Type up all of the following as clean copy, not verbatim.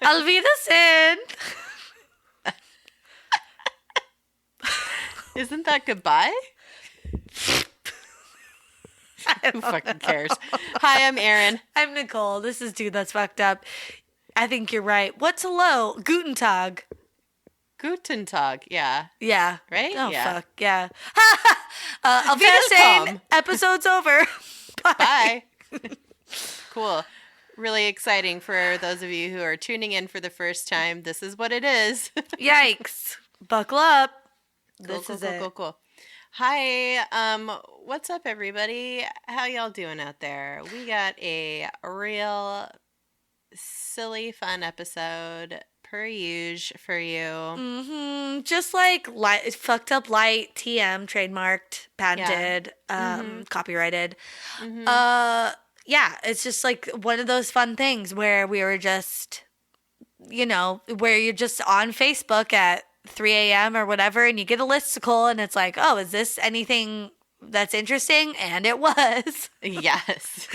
Auf Wiedersehen. Isn't that goodbye? Who fucking cares? Hi, I'm Erin. I'm Nicole. This is Dude That's Fucked Up. I think you're right. What's hello? Guten Tag. Guten Tag. Yeah. Yeah. Right? Oh, Yeah. fuck. Yeah. Auf Wiedersehen. Welcome. Episode's over. Bye. Bye. Cool. Really exciting for those of you who are tuning in for the first time. This is what it is. Yikes. Buckle up. Cool. Hi. What's up, everybody? How y'all doing out there? We got a real silly, fun episode per usual for you. Just like fucked up light, TM, trademarked, patented, copyrighted. Yeah, it's just like one of those fun things where we were just, where you're just on Facebook at 3 a.m. or whatever, and you get a listicle, and it's like, oh, is this anything that's interesting? And it was. Yes.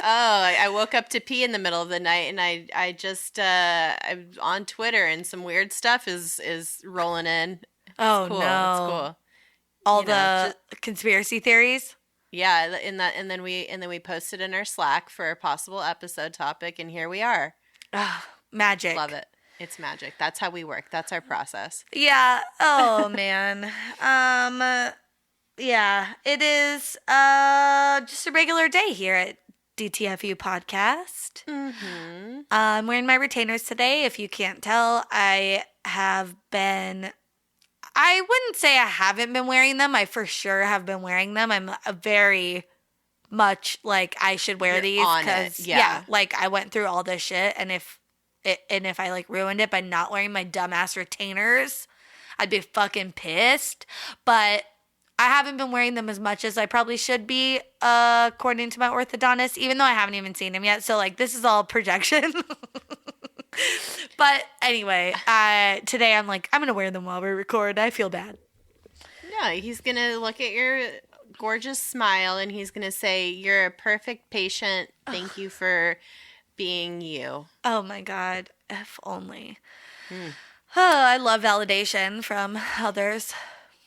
I woke up to pee in the middle of the night, and I just I'm on Twitter, and some weird stuff is rolling in. Oh, cool. no. It's cool. All the conspiracy theories. Yeah, and then we posted in our Slack for a possible episode topic, and here we are. Magic. Love it. It's magic. That's how we work. That's our process. Yeah. Oh man. Yeah. It is just a regular day here at DTFU Podcast. Mm-hmm. I'm wearing my retainers today. If you can't tell, I wouldn't say I haven't been wearing them. I for sure have been wearing them. I'm very much like I should wear these because like I went through all this shit, and if I like ruined it by not wearing my dumbass retainers, I'd be fucking pissed. But I haven't been wearing them as much as I probably should be, according to my orthodontist, even though I haven't even seen him yet. So like this is all projection. But anyway, today I'm like, I'm going to wear them while we record. I feel bad. No, he's going to look at your gorgeous smile, and he's going to say, you're a perfect patient. Thank you for being you. Oh my God. If only. Oh, I love validation from others.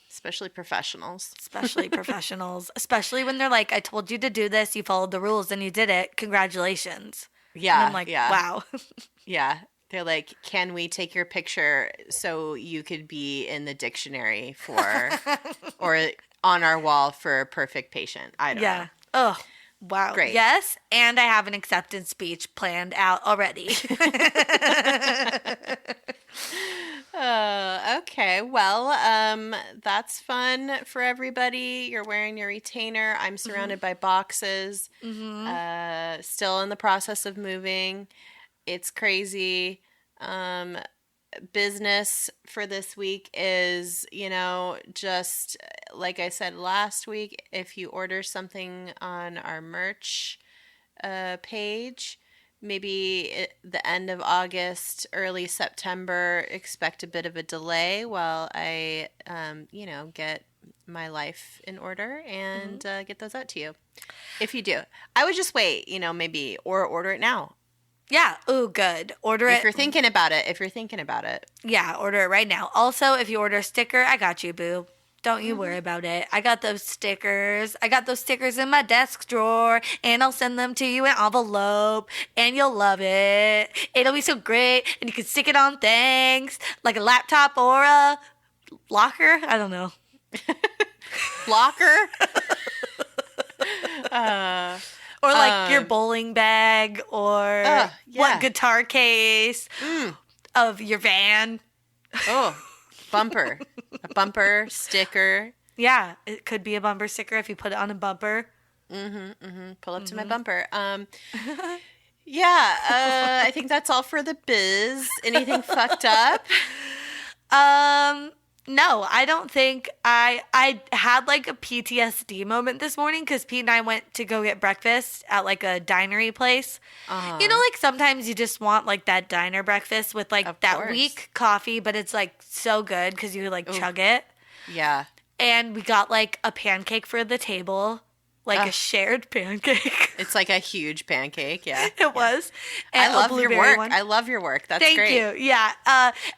Especially professionals. Especially when they're like, I told you to do this. You followed the rules and you did it. Congratulations. Yeah. And I'm like, wow. Yeah. They're like, can we take your picture so you could be in the dictionary for, or on our wall for a perfect patient? I don't know. Oh, wow. Great. Yes. And I have an acceptance speech planned out already. Okay. Well, that's fun for everybody. You're wearing your retainer. I'm surrounded by boxes. Still in the process of moving. It's crazy. Business for this week is, just like I said last week, if you order something on our merch page, maybe the end of August, early September, expect a bit of a delay while I, get my life in order and get those out to you. If you do, I would just wait, maybe, or order it now. Yeah. Ooh, good. Order it. If you're thinking about it. Yeah, order it right now. Also, if you order a sticker, I got you, boo. Don't you worry about it. I got those stickers. In my desk drawer, and I'll send them to you in envelope, and you'll love it. It'll be so great, and you can stick it on things like a laptop or a locker. I don't know. Locker? Or like your bowling bag, or what guitar case of your van. Oh, bumper. A bumper sticker. Yeah, it could be a bumper sticker if you put it on a bumper. Pull up to my bumper. I think that's all for the biz. Anything fucked up? No, I don't think I had like a PTSD moment this morning because Pete and I went to go get breakfast at like a dinery place. Like sometimes you just want like that diner breakfast with like that weak coffee, but it's like so good because you like chug it. Yeah. And we got like a pancake for the table, like a shared pancake. It's like a huge pancake, yeah. It was. And I love your work. I love your work. That's great. Thank you. Yeah.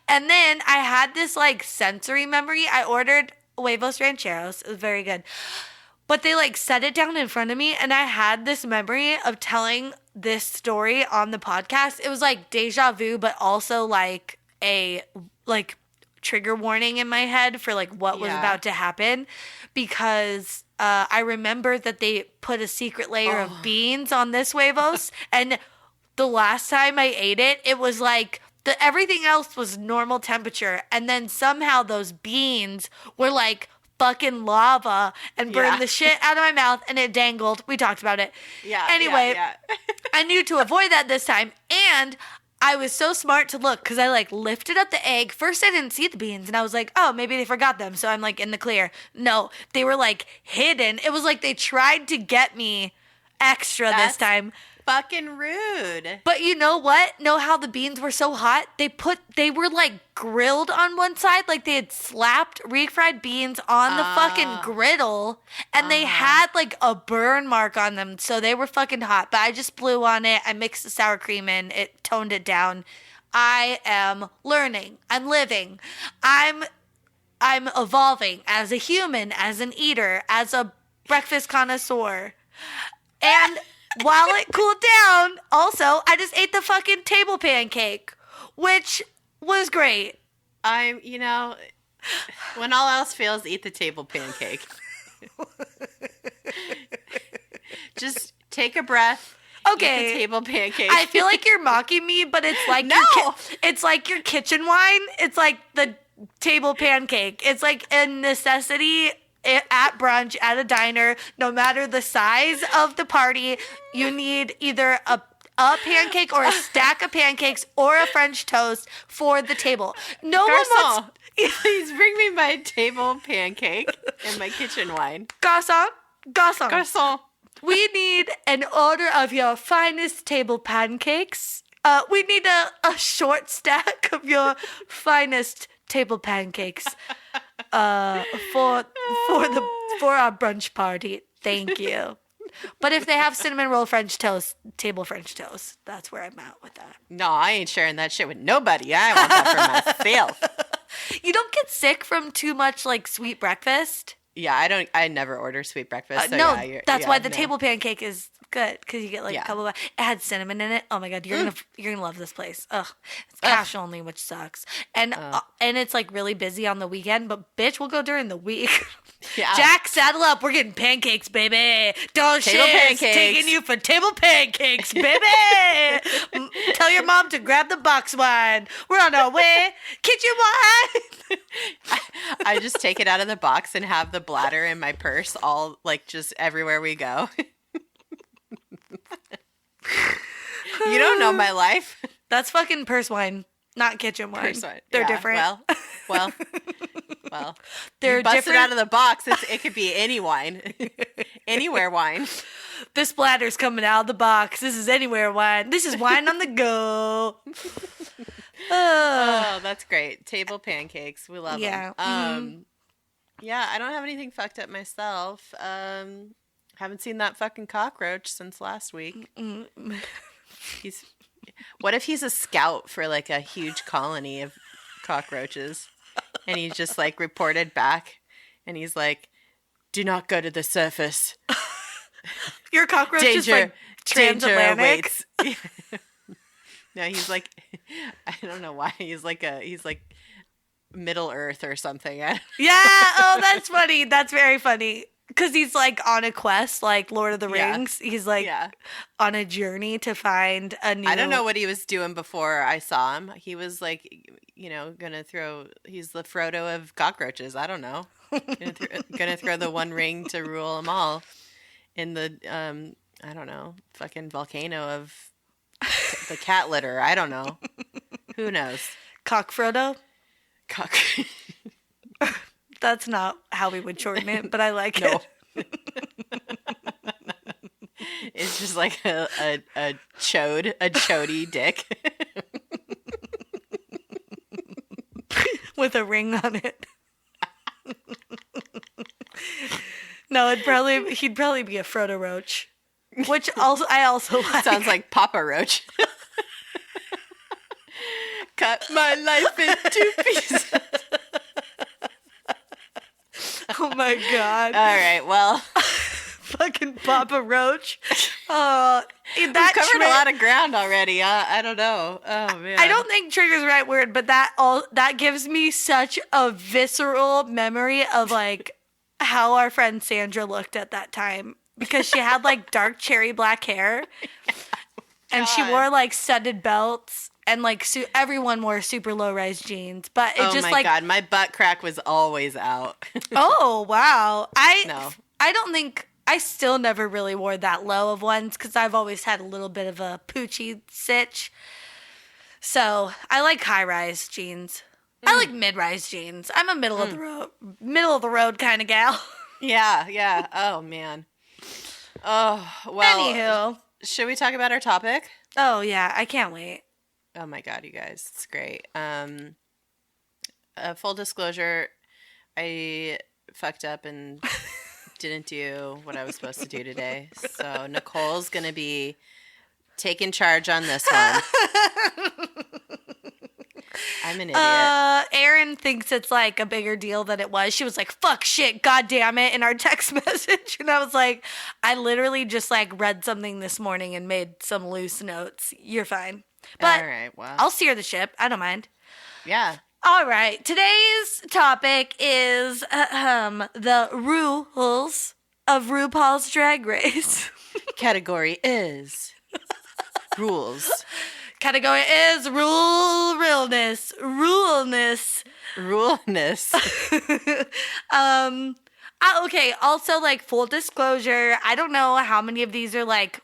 And then I had this like sensory memory. I ordered huevos rancheros. It was very good. But they like set it down in front of me, and I had this memory of telling this story on the podcast. It was like deja vu, but also like a like trigger warning in my head for like what was about to happen, because I remember that they put a secret layer of beans on this huevos, and the last time I ate it, it was like everything else was normal temperature, and then somehow those beans were like fucking lava and burned the shit out of my mouth, and it dangled. We talked about it. Yeah. Anyway, I knew to avoid that this time, and I was so smart to look because I like lifted up the egg. First, I didn't see the beans, and I was like, oh, maybe they forgot them, so I'm like in the clear. No, they were like hidden. It was like they tried to get me extra this time. Fucking rude. But you know what? Know how the beans were so hot? They were like grilled on one side, like they had slapped refried beans on the fucking griddle, and they had like a burn mark on them, so they were fucking hot. But I just blew on it. I mixed the sour cream in. It toned it down. I am learning. I'm living. I'm evolving as a human, as an eater, as a breakfast connoisseur. And while it cooled down, also, I just ate the fucking table pancake, which was great. When all else fails, eat the table pancake. Just take a breath. Okay. Eat the table pancake. I feel like you're mocking me, but it's like it's like your kitchen wine. It's like the table pancake. It's like a necessity at brunch, at a diner. No matter the size of the party, you need either a pancake or a stack of pancakes or a French toast for the table. No one wants... Please bring me my table pancake and my kitchen wine. Garçon. Garçon. We need an order of your finest table pancakes. We need a short stack of your finest table pancakes for our brunch party. Thank you. But if they have cinnamon roll French toast, table French toast, that's where I'm at with that. No, I ain't sharing that shit with nobody. I want that for myself. You don't get sick from too much like sweet breakfast? Yeah, I never order sweet breakfast. So no, that's why the table pancake is good, because you get like a couple of... It had cinnamon in it. Oh my god, you're gonna love this place. Ugh, it's cash only, which sucks. And it's like really busy on the weekend, but bitch, we'll go during the week. Yeah. Jack, saddle up. We're getting pancakes, baby. Don't shit. Taking you for table pancakes, baby. Tell your mom to grab the box wine. We're on our way. Kitchen wine. I just take it out of the box and have the bladder in my purse, all like just everywhere we go. You don't know my life. That's fucking purse wine, not kitchen wine. Purse wine. They're different. Well. They're you bust different. It out of the box. It could be any wine, anywhere wine. This bladder's coming out of the box. This is anywhere wine. This is wine on the go. Oh, that's great. Table pancakes. We love them. Mm-hmm. Yeah, I don't have anything fucked up myself. Haven't seen that fucking cockroach since last week. Mm-hmm. What if he's a scout for like a huge colony of cockroaches? And he's just like reported back, and he's like, "Do not go to the surface. Your cockroach is like transatlantic." Danger awaits. No, he's like, I don't know why he's like Middle Earth or something. Yeah. Oh, that's funny. That's very funny. Because he's like on a quest, like Lord of the Rings. He's like on a journey to find a new... I don't know what he was doing before I saw him. He was like, he's the Frodo of cockroaches. I don't know. Gonna throw the one ring to rule them all in the, I don't know, fucking volcano of the cat litter. I don't know. Who knows? Cock Frodo? That's not how we would shorten it, but I like it. It's just like a chody dick. With a ring on it. No, he'd probably be a Frodo Roach, which I also like. Sounds like Papa Roach. Cut my life into pieces. Oh my god! All right, well, fucking Papa Roach. We've covered a lot of ground already. I don't know. Oh man, I don't think trigger's the right word, but that gives me such a visceral memory of like how our friend Sandra looked at that time, because she had like dark cherry black hair, and she wore like studded belts. And, like, everyone wore super low-rise jeans. But it just, like... Oh, my God. My butt crack was always out. Oh, wow. I don't think... I still never really wore that low of ones, because I've always had a little bit of a poochy sitch. So, I like high-rise jeans. I like mid-rise jeans. I'm a middle of the road kind of gal. Yeah. Oh, man. Oh, well... Anywho. Should we talk about our topic? Oh, yeah. I can't wait. Oh my god, you guys, it's great. Full disclosure, I fucked up and didn't do what I was supposed to do today. So Nicole's gonna be taking charge on this one. I'm an idiot. Erin thinks it's like a bigger deal than it was. She was like, fuck shit, god damn it, in our text message. And I was like, I literally just like read something this morning and made some loose notes. You're fine. But all right, well, I'll steer the ship. I don't mind. Yeah. All right. Today's topic is the rules of RuPaul's Drag Race. Category is rules. Category is realness. Okay. Also, like, full disclosure, I don't know how many of these are like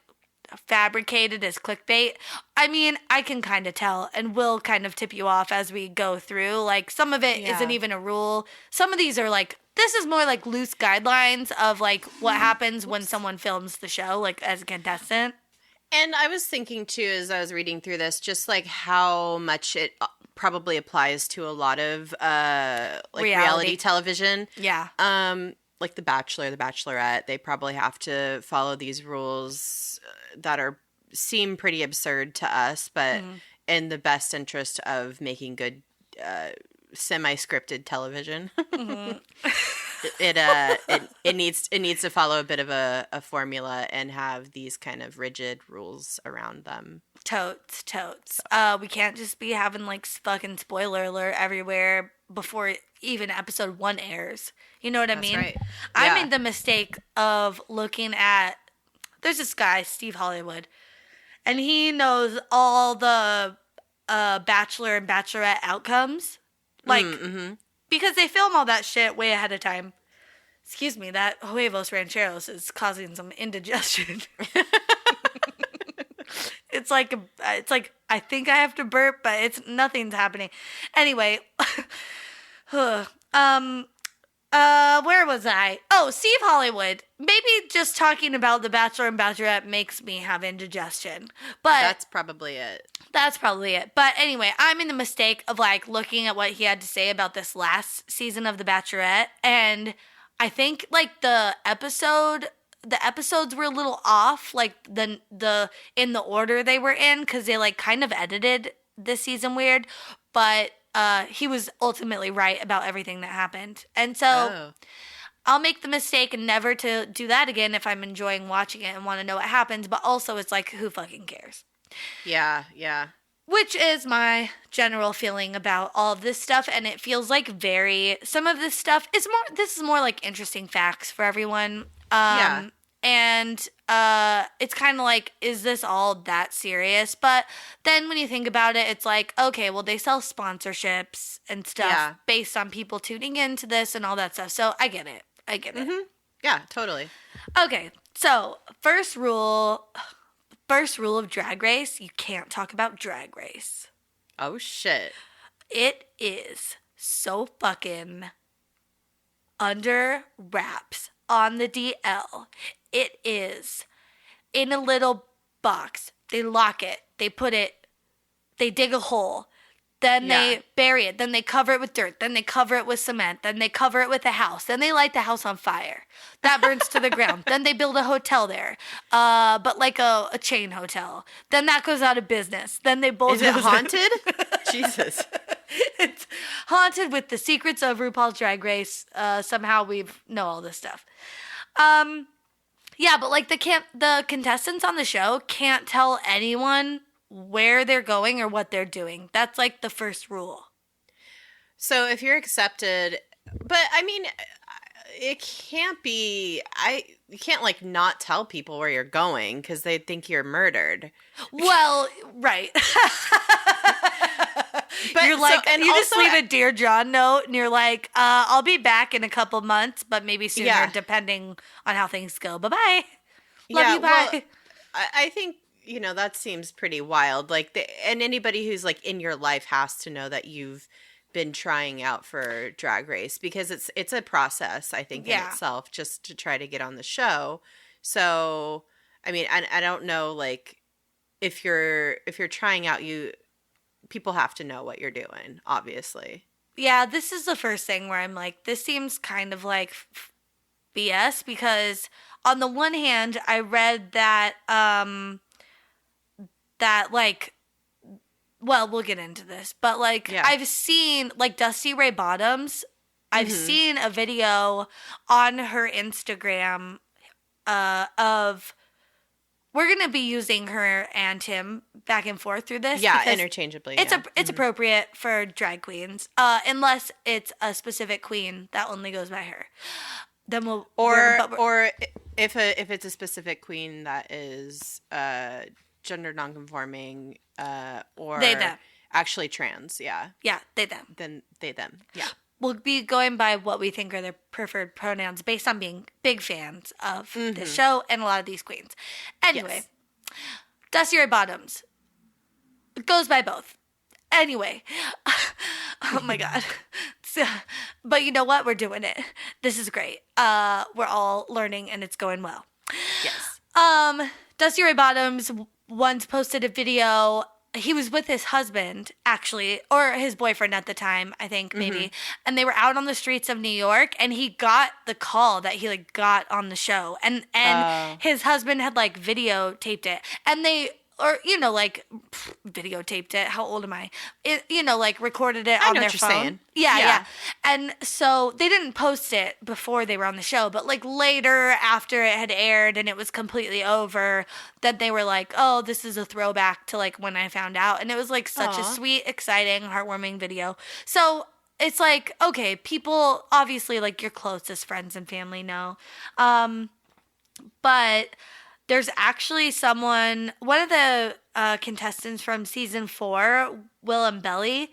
fabricated as clickbait. I mean, I can kind of tell, and we'll kind of tip you off as we go through. Like, some of it isn't even a rule. Some of these are like, this is more like loose guidelines of like what happens when someone films the show, like as a contestant. And I was thinking too, as I was reading through this, just like how much it probably applies to a lot of like reality television. Yeah. Like The Bachelor, The Bachelorette, they probably have to follow these rules that seem pretty absurd to us, but in the best interest of making good semi-scripted television. It needs to follow a bit of a formula and have these kind of rigid rules around them. Totes. We can't just be having like fucking spoiler alert everywhere before even episode 1 airs. You know what I mean? Right. Yeah. I made the mistake of looking at, there's this guy, Steve Hollywood, and he knows all the Bachelor and Bachelorette outcomes. Like, because they film all that shit way ahead of time. Excuse me, that huevos rancheros is causing some indigestion. It's like I think I have to burp, but nothing's happening. Anyway, where was I? Oh, Steve Hollywood. Maybe just talking about The Bachelor and Bachelorette makes me have indigestion. But that's probably it. But anyway, I'm in the mistake of like looking at what he had to say about this last season of The Bachelorette, and I think like the episodes were a little off, like the in the order they were in, because they like kind of edited this season weird, but he was ultimately right about everything that happened. And so I'll make the mistake and never to do that again if I'm enjoying watching it and want to know what happens, but also it's like, who fucking cares? Yeah. Which is my general feeling about all of this stuff, and it feels like some of this stuff is more like interesting facts for everyone. And it's kind of like, is this all that serious? But then when you think about it, it's like, okay, well, they sell sponsorships and stuff based on people tuning into this and all that stuff. So I get it. Mm-hmm. Yeah, totally. Okay, so first rule of Drag Race, you can't talk about Drag Race. Oh, shit. It is so fucking under wraps on the DL. It is in a little box. They lock it. They dig a hole. Then they bury it. Then they cover it with dirt. Then they cover it with cement. Then they cover it with a house. Then they light the house on fire. That burns to the ground. Then they build a hotel there, but like a chain hotel. Then that goes out of business. Then they both. Is it haunted? Jesus. It's haunted with the secrets of RuPaul's Drag Race. Somehow we know all this stuff. Yeah, but like the contestants on the show can't tell anyone where they're going or what they're doing. That's like the first rule. So if you're accepted, but I mean, it can't be, you can't like not tell people where you're going because they think you're murdered. Well, right. But you're like, so, and you just leave a Dear John note and you're like, I'll be back in a couple months, but maybe sooner depending on how things go. Bye-bye. Love you, bye. Well, I think, that seems pretty wild. Like, and anybody who's like in your life has to know that you've been trying out for Drag Race because it's a process, I think, in itself, just to try to get on the show. So, I mean, I don't know, like, if you're trying out, people have to know what you're doing, obviously. Yeah, this is the first thing where I'm like, this seems kind of like BS because on the one hand, I read that we'll get into this, but like I've seen like Dusty Ray Bottoms. I've seen a video on her Instagram of we're going to be using her and him back and forth through this. Yeah, interchangeably. It's appropriate for drag queens, unless it's a specific queen that only goes by her. Then we'll or if it's a specific queen that is gender nonconforming or they them. Actually trans, yeah, they them. Then they them, yeah. We'll be going by what we think are their preferred pronouns based on being big fans of the show and a lot of these queens. Anyway, Dusty Ray Bottoms goes by both. Anyway, oh my God. So, but you know what? We're doing it. This is great. We're all learning and it's going well. Yes. Dusty Ray Bottoms once posted a video. He was with his husband, actually, or his boyfriend at the time, I think, maybe. And they were out on the streets of New York, and he got the call that he, like, got on the show. And his husband had, like, videotaped it. And they, or, videotaped it. How old am I? Like, recorded it on their phone. Saying. Yeah. And so they didn't post it before they were on the show, but like later after it had aired and it was completely over, then they were like, oh, this is a throwback to like when I found out. And it was like such a sweet, exciting, heartwarming video. So it's like, okay, people obviously like your closest friends and family know. But there's actually one of the contestants from season 4, Willem Belly,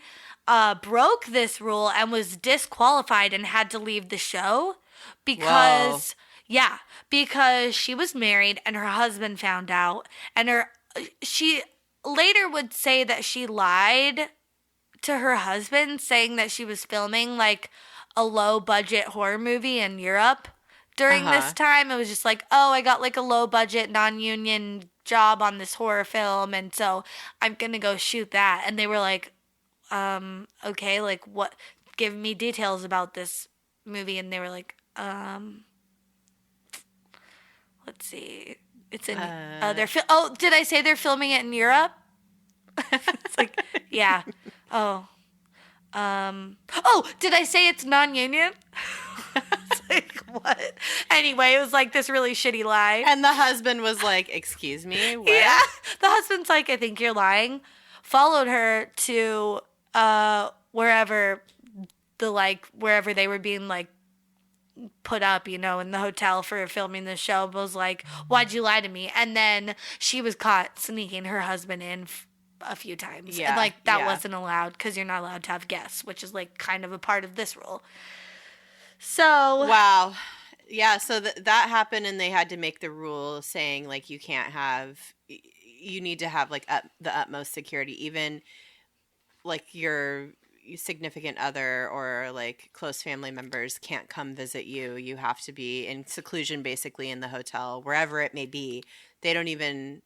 broke this rule and was disqualified and had to leave the show because she was married and her husband found out, and she later would say that she lied to her husband saying that she was filming like a low budget horror movie in Europe during this time. It was just like, oh, I got like a low budget non-union job on this horror film, and so I'm gonna go shoot that. And they were like, okay, like what, give me details about this movie. And they were like, let's see, it's in did I say they're filming it in Europe? It's like, yeah. Did I say it's non-union? It's like, what? Anyway, it was like this really shitty lie. And the husband was like, excuse me, what? Yeah. The husband's like, I think you're lying. Followed her to wherever they were being like put up, in the hotel for filming the show. Was like, why'd you lie to me? And then she was caught sneaking her husband in a few times. Yeah, and that wasn't allowed because you're not allowed to have guests, which is like kind of a part of this rule. So wow. Yeah, so that happened, and they had to make the rule saying like you need to have like the utmost security, even like your significant other or like close family members can't come visit you. You have to be in seclusion basically in the hotel, wherever it may be. They don't even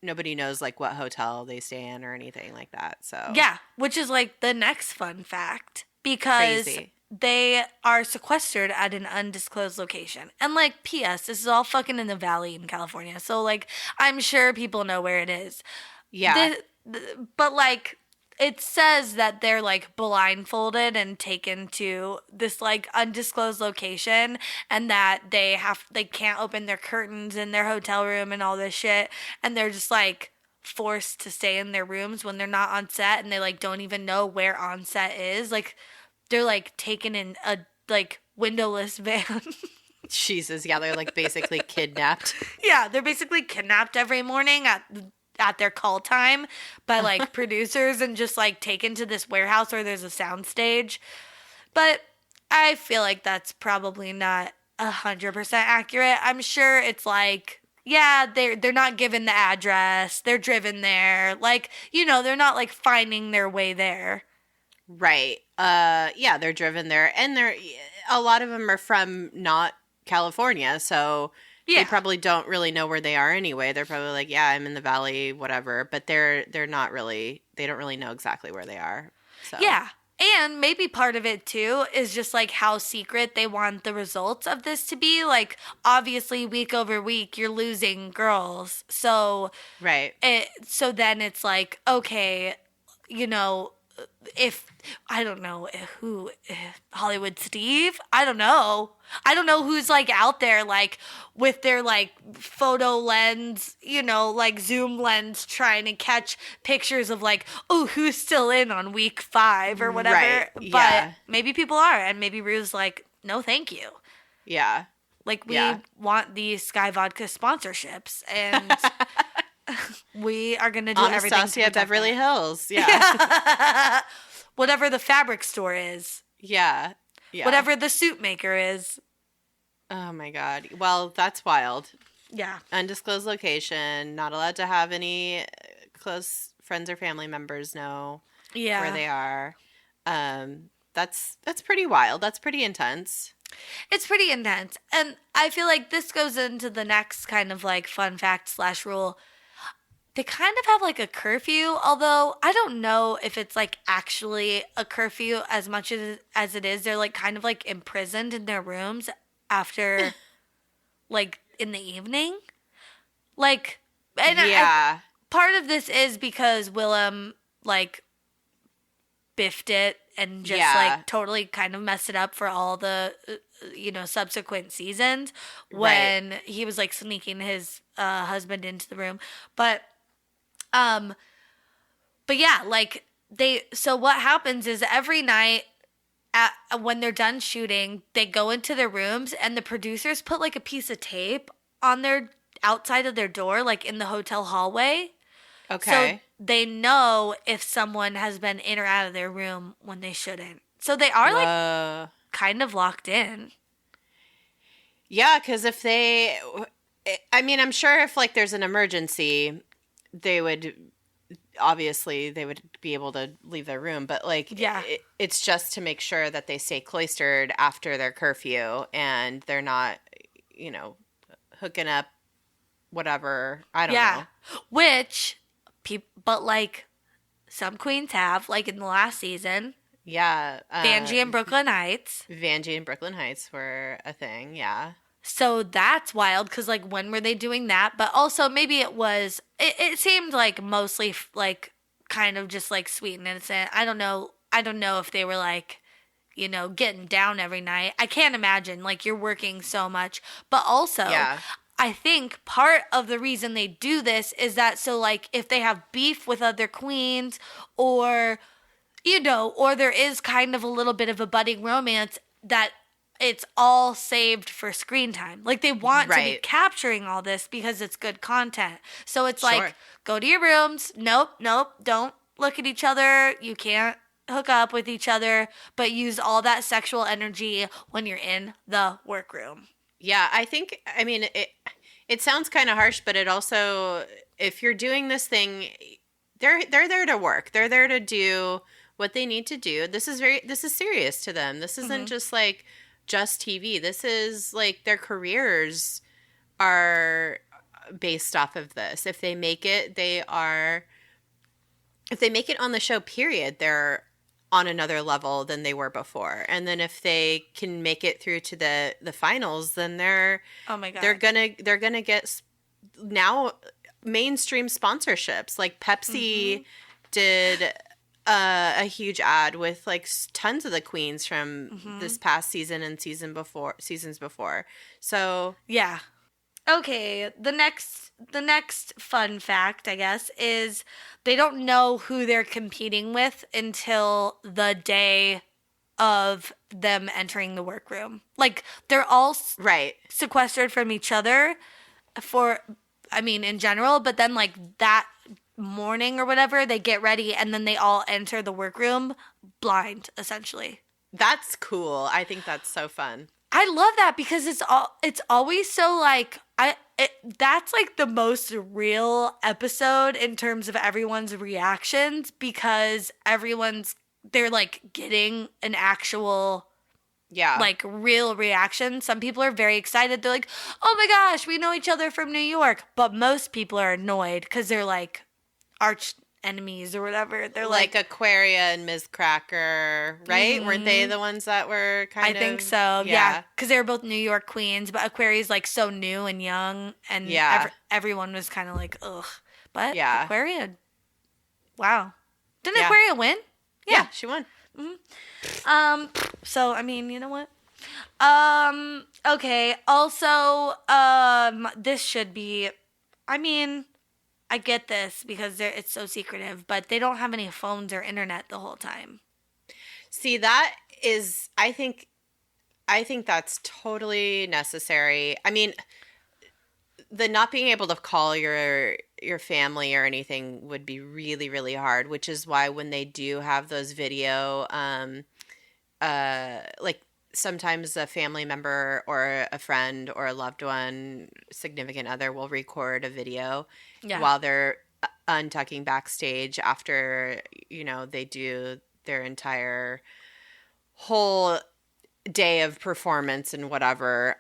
nobody knows like what hotel they stay in or anything like that. So yeah, which is like the next fun fact, because crazy. They are sequestered at an undisclosed location. And like, P.S., this is all fucking in the valley in California. So like, I'm sure people know where it is. Yeah. But like, it says that they're like blindfolded and taken to this like undisclosed location, and that they can't open their curtains in their hotel room and all this shit. And they're just like forced to stay in their rooms when they're not on set, and they like don't even know where on set is. Like, they're like taken in a like windowless van. Jesus, yeah, they're like basically kidnapped. Yeah, they're basically kidnapped every morning at their call time by like producers, and just like taken to this warehouse where there's a sound stage. But I feel like that's probably not 100% accurate. I'm sure it's like, yeah, they're not given the address. They're driven there. Like, you know, they're not like finding their way there. Right. Yeah, they're driven there, and a lot of them are from not California, so they probably don't really know where they are anyway. They're probably like, yeah, I'm in the valley, whatever, but they're not really, they don't really know exactly where they are. So. Yeah. And maybe part of it too is just like how secret they want the results of this to be. Like, obviously week over week you're losing girls. So right. So then it's like, okay, you know, if I don't know who, Hollywood Steve, I don't know who's like out there like with their like photo lens, you know, like zoom lens, trying to catch pictures of like, oh, who's still in on week 5 or whatever. Right. But yeah. Maybe people are, and maybe Rue's like, no thank you. Yeah, like we want these Sky Vodka sponsorships, and we are going to do everything. Anastasia Beverly Hills. Yeah. Whatever the fabric store is. Yeah. Whatever the suit maker is. Oh my God. Well, that's wild. Yeah. Undisclosed location. Not allowed to have any close friends or family members know where they are. That's pretty wild. That's pretty intense. It's pretty intense. And I feel like this goes into the next kind of like fun fact / rule. They kind of have like a curfew, although I don't know if it's like actually a curfew as much as it is. They're like kind of like imprisoned in their rooms after like in the evening. Like, and part of this is because Willem like biffed it and just like totally kind of messed it up for all the subsequent seasons when he was like sneaking his husband into the room. But yeah, like so what happens is every night when they're done shooting, they go into their rooms, and the producers put like a piece of tape on their outside of their door, like in the hotel hallway. Okay. So they know if someone has been in or out of their room when they shouldn't. So they are like kind of locked in. Yeah, because I'm sure if like there's an emergency, they would be able to leave their room, but like it's just to make sure that they stay cloistered after their curfew and they're not hooking up whatever. I don't know. Which but like some queens have, like in the last season. Yeah. Vanjie and Brooklyn Heights. Vanjie and Brooklyn Heights were a thing, yeah. So that's wild, because, like, when were they doing that? But also, maybe it seemed like mostly, like, kind of just, like, sweet and innocent. I don't know if they were, like, getting down every night. I can't imagine, like, you're working so much. But also, I think part of the reason they do this is that so, like, if they have beef with other queens or, or there is kind of a little bit of a budding romance, that it's all saved for screen time. Like, they want to be capturing all this because it's good content. So it's like, go to your rooms. Nope, don't look at each other. You can't hook up with each other, but use all that sexual energy when you're in the workroom. Yeah, it sounds kind of harsh, but it also, if you're doing this thing, they're there to work. They're there to do what they need to do. This is serious to them. This isn't just like just TV. This is like their careers are based off of this. If they make it, if they make it on the show, period, they're on another level than they were before. And then if they can make it through to the finals, then oh my God, they're gonna get now mainstream sponsorships. Like Pepsi did a huge ad with like tons of the queens from this past season and seasons before. So yeah. Okay, the next fun fact, I guess, is they don't know who they're competing with until the day of them entering the workroom. Like, they're all sequestered from each other in general, but then, like, that morning or whatever, they get ready and then they all enter the workroom blind, essentially. That's cool. I think that's so fun. I love that because it's always so like that's like the most real episode in terms of everyone's reactions, because they're like getting an actual like real reaction. Some people are very excited. They're like, "Oh my gosh, we know each other from New York." But most people are annoyed because they're like arch enemies or whatever. They're like Aquaria and Ms. Cracker, right? Weren't they the ones that were kind of? I think so. Yeah, because they were both New York queens, but Aquaria's like so new and young, and everyone was kind of like, ugh. But Aquaria, wow, didn't Aquaria win? Yeah, she won. So I mean, you know what? Okay. Also, this should be. I mean, I get this because it's so secretive, but they don't have any phones or internet the whole time. See, that is, I think that's totally necessary. I mean, the not being able to call your family or anything would be really, really hard, which is why when they do have those video, like sometimes a family member or a friend or a loved one, significant other will record a video while they're untucking backstage after, they do their entire whole day of performance and whatever.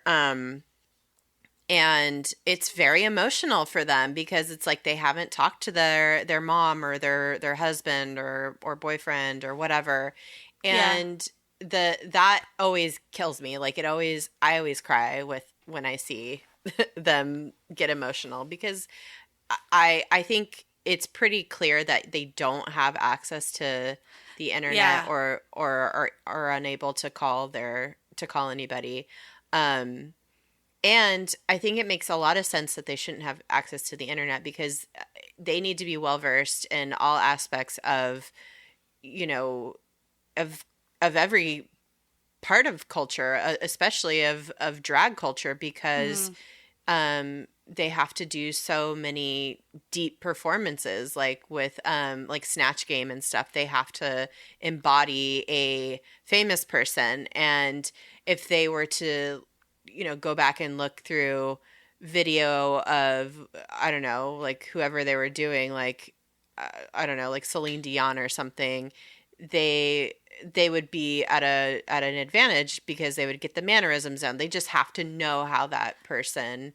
And it's very emotional for them because it's like they haven't talked to their mom or their husband or boyfriend or whatever. And that always kills me. Like I always cry when I see them get emotional, because I think it's pretty clear that they don't have access to the internet or are unable to call anybody. And I think it makes a lot of sense that they shouldn't have access to the internet, because they need to be well versed in all aspects of every part of culture, especially of drag culture, because they have to do so many deep performances, like with like Snatch Game and stuff. They have to embody a famous person, and if they were to go back and look through video of, I don't know, like whoever they were doing, like I don't know, like Celine Dion or something, they would be at an advantage because they would get the mannerisms down. They just have to know how that person.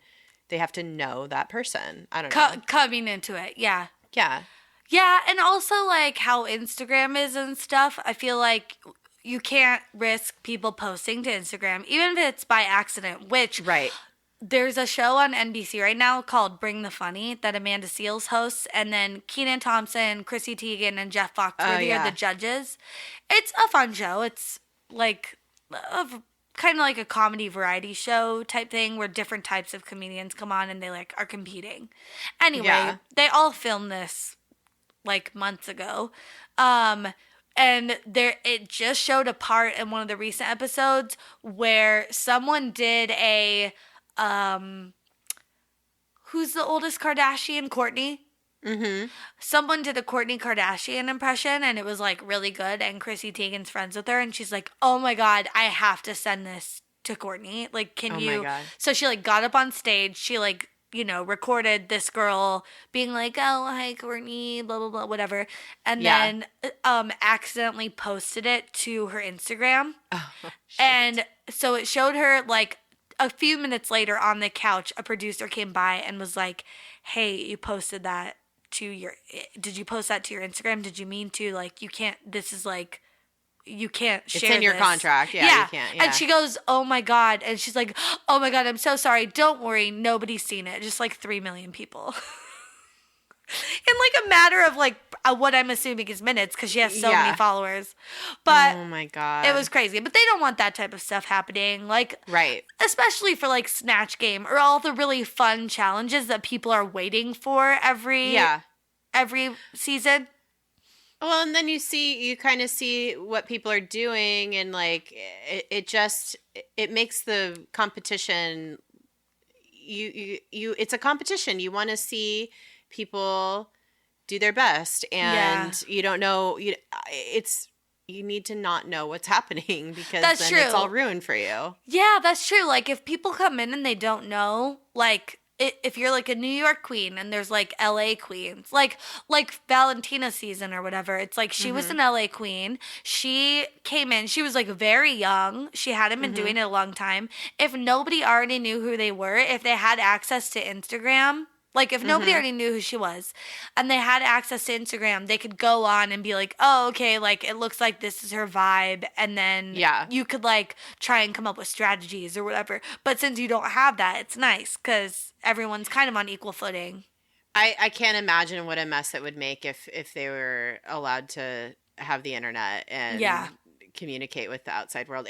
They have to know that person. I don't know. Coming into it, yeah. Yeah. Yeah, and also like how Instagram is and stuff. I feel like you can't risk people posting to Instagram, even if it's by accident, which there's a show on NBC right now called Bring the Funny that Amanda Seales hosts, and then Kenan Thompson, Chrissy Teigen, and Jeff Foxworthy are the judges. It's a fun show. It's like kind of like a comedy variety show type thing where different types of comedians come on and they like are competing. Anyway, they all filmed this like months ago. And it just showed a part in one of the recent episodes where someone did a who's the oldest Kardashian? Kourtney. Mm-hmm. Someone did a Kourtney Kardashian impression, and it was like really good. And Chrissy Teigen's friends with her, and she's like, "Oh my god, I have to send this to Kourtney. Like, can you?" My god. So she like got up on stage. She like recorded this girl being like, "Oh, hi, Kourtney, blah, blah, blah," whatever. And then accidentally posted it to her Instagram. Oh, and so it showed her like a few minutes later on the couch, a producer came by and was like, hey, you posted that did you post that to your Instagram? Did you mean to? Like, you can't, this is like, you can't share It's in your contract. Yeah, you can't. Yeah. And she goes, oh my God. And she's like, oh my God, I'm so sorry. Don't worry. Nobody's seen it. Just like 3 million people. In like a matter of like what I'm assuming is minutes because she has so many followers. But oh my God, it was crazy. But they don't want that type of stuff happening. Like, right. Especially for like Snatch Game or all the really fun challenges that people are waiting for every season. Well, and then you kind of see what people are doing, and like it makes the competition. It's a competition. You want to see people do their best, and you don't know. You need to not know what's happening because that's then true. It's all ruined for you. Yeah, that's true. Like if people come in and they don't know, like. If you're like a New York queen and there's like LA queens, like Valentina's season or whatever, it's like she was an LA queen. She came in, she was like very young. She hadn't been doing it a long time. If nobody already knew who they were, if they had access to Instagram, like if nobody already knew who she was and they had access to Instagram, they could go on and be like, oh, okay, like it looks like this is her vibe. And then you could like try and come up with strategies or whatever. But since you don't have that, it's nice because everyone's kind of on equal footing. I can't imagine what a mess it would make if they were allowed to have the internet and communicate with the outside world.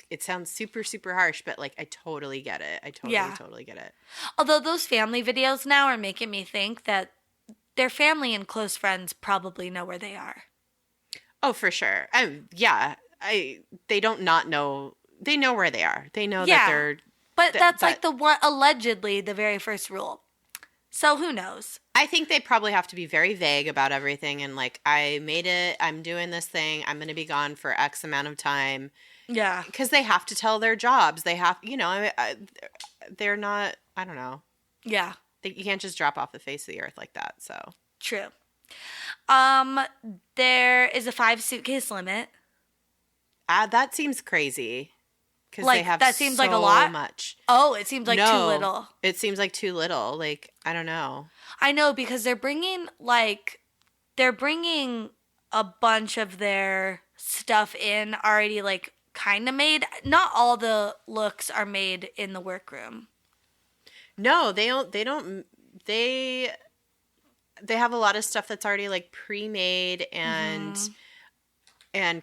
It sounds super, super harsh, but like I totally get it. I totally get it. Although those family videos now are making me think that their family and close friends probably know where they are. Oh, for sure. They don't not know. They know where they are. They know that they're. But that's like the one, allegedly the very first rule. So who knows? I think they probably have to be very vague about everything and like, I made it. I'm doing this thing. I'm going to be gone for X amount of time. Yeah. Because they have to tell their jobs. They have, they're not, I don't know. Yeah. You can't just drop off the face of the earth like that, so. True. There is a 5 suitcase limit. That seems crazy. Because like, they have that seems like a lot? Much. Oh, it seems like too little. It seems like too little. Like, I don't know. I know, because they're bringing a bunch of their stuff in already, like, kind of made. Not all the looks are made in the workroom. No, they don't. They have a lot of stuff that's already like pre-made and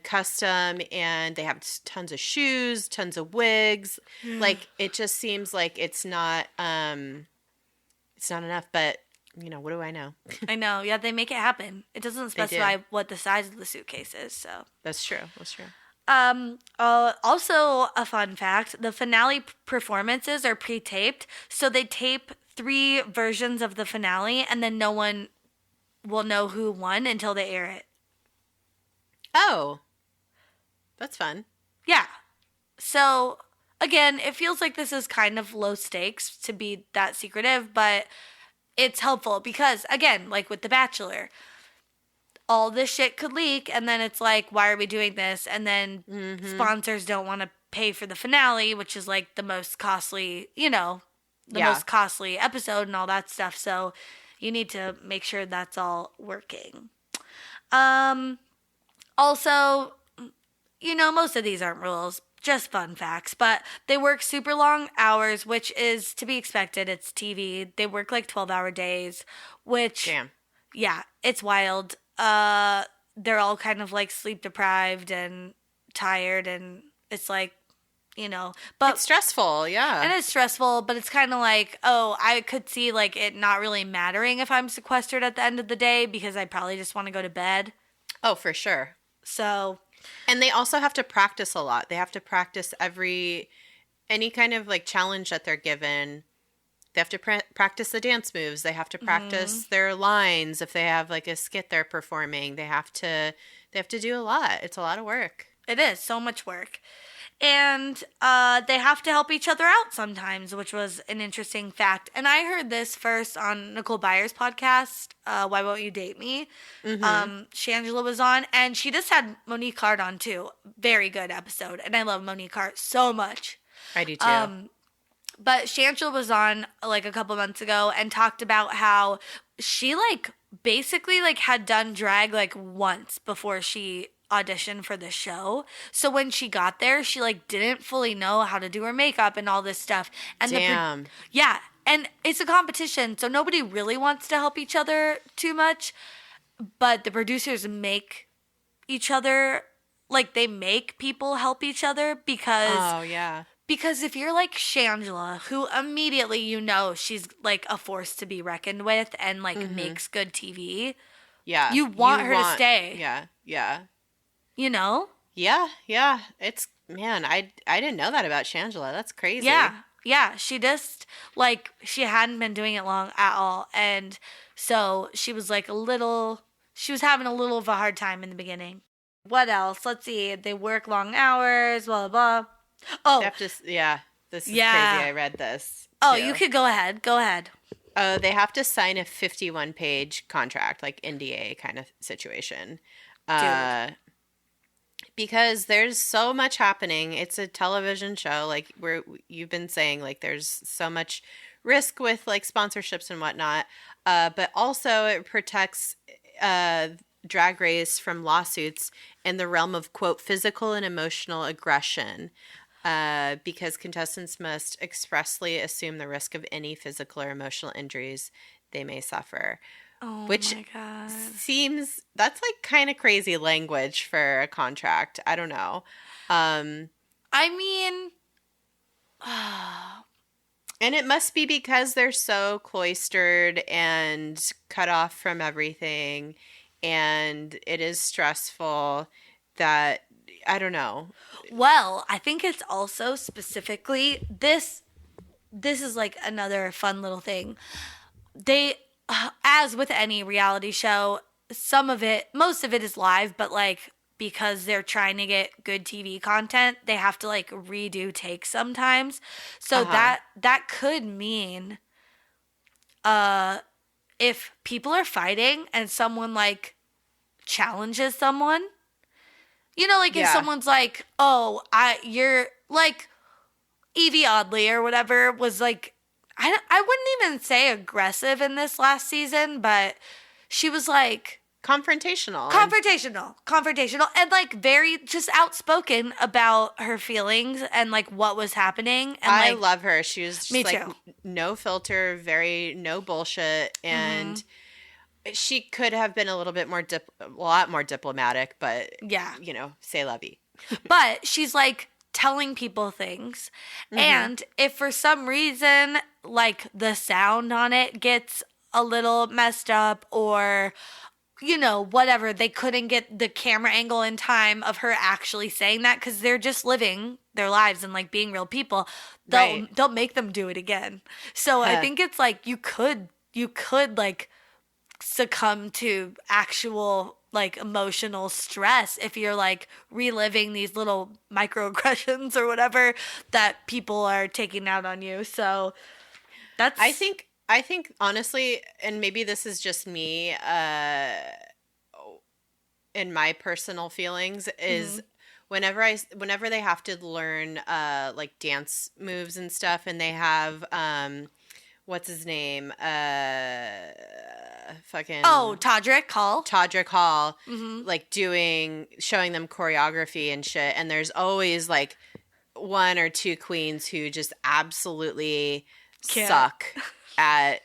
custom, and they have tons of shoes, tons of wigs. Like it just seems like it's not enough. But what do I know? I know. Yeah, they make it happen. It doesn't specify what the size of the suitcase is. So that's true. Also, a fun fact, the finale performances are pre-taped, so they tape 3 versions of the finale, and then no one will know who won until they air it. Oh, that's fun. Yeah. So, again, it feels like this is kind of low stakes to be that secretive, but it's helpful because, again, like with The Bachelor, all this shit could leak, and then it's like, why are we doing this? And then sponsors don't want to pay for the finale, which is like the most costly, most costly episode and all that stuff. So you need to make sure that's all working. Also, most of these aren't rules, just fun facts, but they work super long hours, which is to be expected. It's TV. They work like 12-hour days, which, damn. Yeah, it's wild. They're all kind of like sleep deprived and tired, and it's like, but it's stressful. Yeah. And it's stressful, but it's kind of like, I could see like it not really mattering if I'm sequestered at the end of the day because I probably just want to go to bed. Oh, for sure. So. And they also have to practice a lot. They have to practice any kind of like challenge that they're given. They have to practice the dance moves. They have to practice their lines. If they have like a skit they're performing, they have to do a lot. It's a lot of work. It is so much work. And they have to help each other out sometimes, which was an interesting fact. And I heard this first on Nicole Byer's podcast, Why Won't You Date Me? Shangela was on, and she just had Monique Hart on too. Very good episode. And I love Monique Hart so much. I do too. But Shangela was on like a couple months ago and talked about how she like basically like had done drag like once before she auditioned for the show. So when she got there, she like didn't fully know how to do her makeup and all this stuff. And damn. Yeah, and it's a competition, so nobody really wants to help each other too much, but the producers make each other like they make people help each other because because if you're like Shangela, who immediately you know she's like a force to be reckoned with and like makes good TV, you want her to stay. Yeah. You know? Yeah. It's, man, I didn't know that about Shangela. That's crazy. Yeah. She just like she hadn't been doing it long at all, and so she was like she was having a little of a hard time in the beginning. What else? Let's see. They work long hours, blah, blah, blah. Oh. This is crazy. I read this. Oh, you could go ahead. Go ahead. They have to sign a 51-page contract, like NDA kind of situation. Because there's so much happening. It's a television show. Like you've been saying, like there's so much risk with like sponsorships and whatnot. But also it protects Drag Race from lawsuits in the realm of, quote, physical and emotional aggression. Because contestants must expressly assume the risk of any physical or emotional injuries they may suffer. Oh, which my God. That's like kind of crazy language for a contract. I don't know. I mean, and it must be because they're so cloistered and cut off from everything, and it is stressful that, I don't know. Well, I think it's also specifically this is like another fun little thing. They, as with any reality show, most of it is live, but like because they're trying to get good TV content, they have to like redo takes sometimes. So that could mean if people are fighting and someone like challenges someone, you know, like if someone's like, oh, you're like Evie Oddly or whatever was like, I wouldn't even say aggressive in this last season, but she was like confrontational and like very just outspoken about her feelings and like what was happening. And I like, love her. She was just me like too. No filter, very no bullshit, and she could have been a little bit more a lot more diplomatic, but you know, c'est la vie. But she's like telling people things, and if for some reason like the sound on it gets a little messed up, or you know, whatever, they couldn't get the camera angle in time of her actually saying that because they're just living their lives and like being real people, they'll make them do it again. So I think it's like you could like succumb to actual like emotional stress if you're like reliving these little microaggressions or whatever that people are taking out on you. So that's I think honestly, and maybe this is just me in my personal feelings, is whenever they have to learn like dance moves and stuff, and they have what's his name? Todrick Hall. Like showing them choreography and shit. And there's always like one or two queens who just absolutely suck at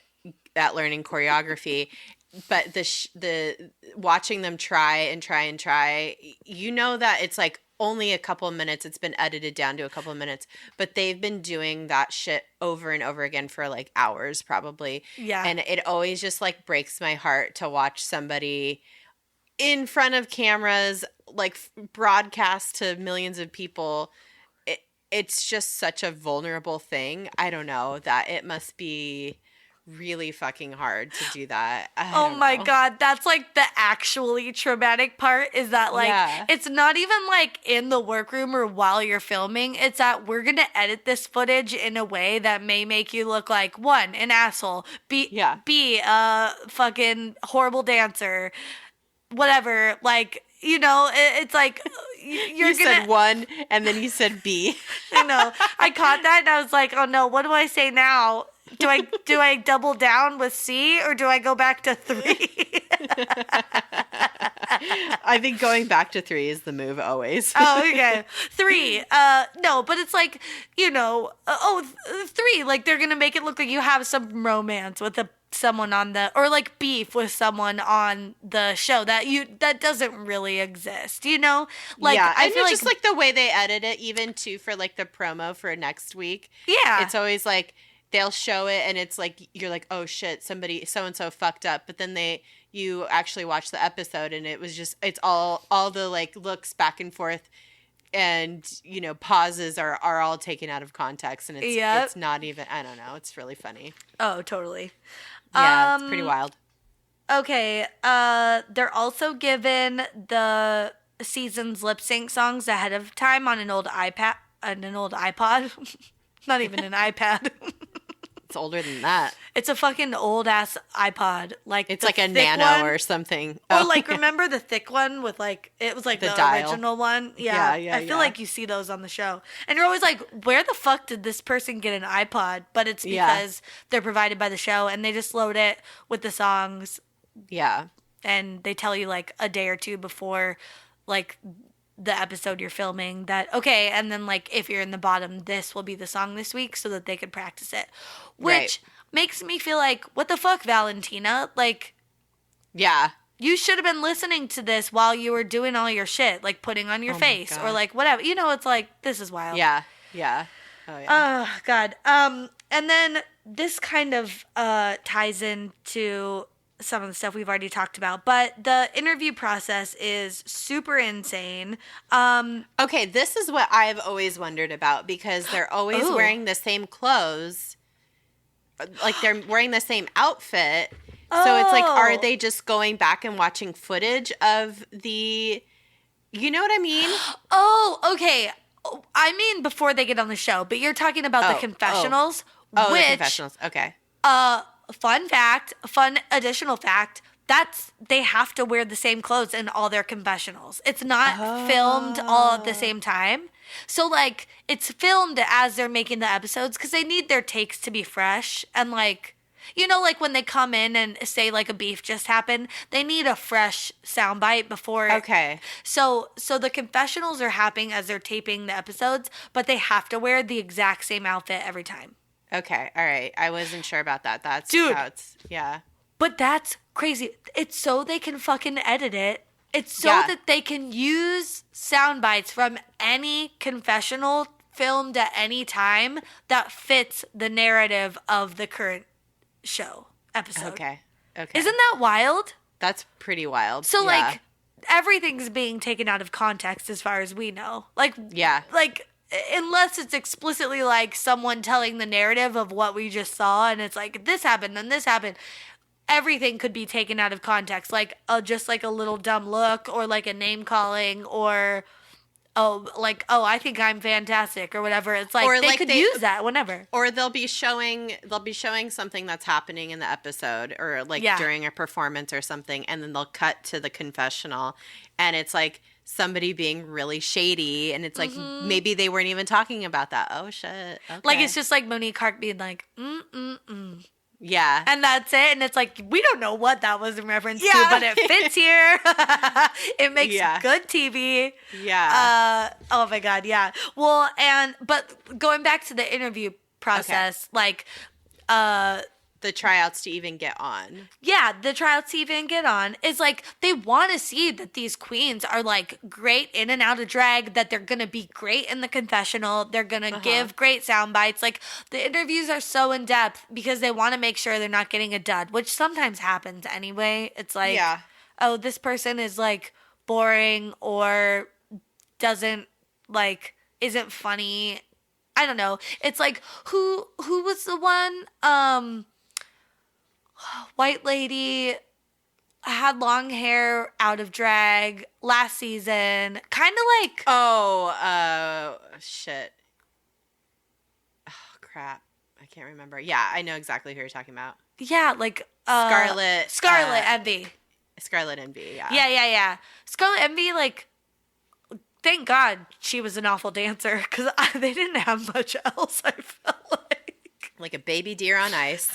learning choreography. But the watching them try, you know that it's like only a couple of minutes. It's been edited down to a couple of minutes, but they've been doing that shit over and over again for like hours probably. Yeah. And it always just like breaks my heart to watch somebody in front of cameras, like broadcast to millions of people. It's just such a vulnerable thing. I don't know, that it must be really fucking hard to do that. Oh my God. That's like the actually traumatic part, is that like, it's not even like in the workroom or while you're filming. It's that we're going to edit this footage in a way that may make you look like, one, an asshole, B, a fucking horrible dancer, whatever. Like, you know, it's like you said one and then you said B. I know. I caught that and I was like, oh no, what do I say now? Do I double down with C or do I go back to 3? I think going back to 3 is the move always. Oh, okay. 3. No, but it's like, you know, 3. Like they're gonna make it look like you have some romance with someone on or like beef with someone on the show that doesn't really exist, you know? Like yeah, I feel like just like the way they edit it, even too for like the promo for next week. Yeah, it's always like they'll show it and it's like you're like, oh shit, somebody so and so fucked up, but then you actually watch the episode and it's all the like looks back and forth and you know pauses are all taken out of context and it's not even, I don't know, it's really funny. Oh, totally. Yeah, it's pretty wild. Okay, they're also given the season's lip sync songs ahead of time on an old iPod. Not even an iPad. It's older than that. It's a fucking old ass iPod. Like it's like a Nano or something. Or like remember the thick one with like it was like the original one? Yeah. I feel like you see those on the show. And you're always like, where the fuck did this person get an iPod? But it's because they're provided by the show and they just load it with the songs. Yeah. And they tell you like a day or two before like the episode you're filming that, okay, and then like if you're in the bottom, this will be the song this week so that they could practice it. Which makes me feel like, what the fuck, Valentina? Like, yeah. You should have been listening to this while you were doing all your shit, like putting on your face or like whatever. You know, it's like, this is wild. Yeah. Yeah. Oh, yeah. Oh, God. And then this kind of ties into some of the stuff we've already talked about, but the interview process is super insane. Okay, this is what I've always wondered about because they're always wearing the same clothes. Like they're wearing the same outfit. So it's like, are they just going back and watching footage of you know what I mean? Oh, okay. I mean before they get on the show, but you're talking about the confessionals. The confessionals. Okay. Fun additional fact, they have to wear the same clothes in all their confessionals. It's not filmed all at the same time. So, like, it's filmed as they're making the episodes because they need their takes to be fresh. And, like, you know, like when they come in and say, like, a beef just happened, they need a fresh soundbite before. Okay. So the confessionals are happening as they're taping the episodes, but they have to wear the exact same outfit every time. Okay, all right. I wasn't sure about that. Yeah. But that's crazy. It's so they can fucking edit it. It's so that they can use sound bites from any confessional filmed at any time that fits the narrative of the current show episode. Okay. Isn't that wild? That's pretty wild. So, like, everything's being taken out of context as far as we know. Like, like, unless it's explicitly like someone telling the narrative of what we just saw and it's like this happened then this happened, everything could be taken out of context, like just like a little dumb look or like a name calling or I think I'm fantastic or whatever. It's like or they could use that whenever, or they'll be showing something that's happening in the episode or like during a performance or something, and then they'll cut to the confessional and it's like somebody being really shady and it's like maybe they weren't even talking about that. Oh shit. Okay. Like it's just like Monique Hart being like yeah, and that's it, and it's like we don't know what that was in reference to, but it fits here. It makes good TV. Oh my God, well, but going back to the interview process, like the tryouts to even get on. Yeah, the tryouts to even get on is like they want to see that these queens are like great in and out of drag, that they're going to be great in the confessional. They're going to give great sound bites. Like the interviews are so in depth because they want to make sure they're not getting a dud, which sometimes happens anyway. It's like, oh, this person is like boring or isn't funny. I don't know. It's like who was the one white lady had long hair out of drag last season, kind of like shit. Oh crap, I can't remember. Yeah, I know exactly who you're talking about. Yeah, like Scarlet Envy. Scarlet Envy, yeah. Yeah. Scarlet Envy, like, thank God she was an awful dancer because they didn't have much else, I felt like. Like a baby deer on ice.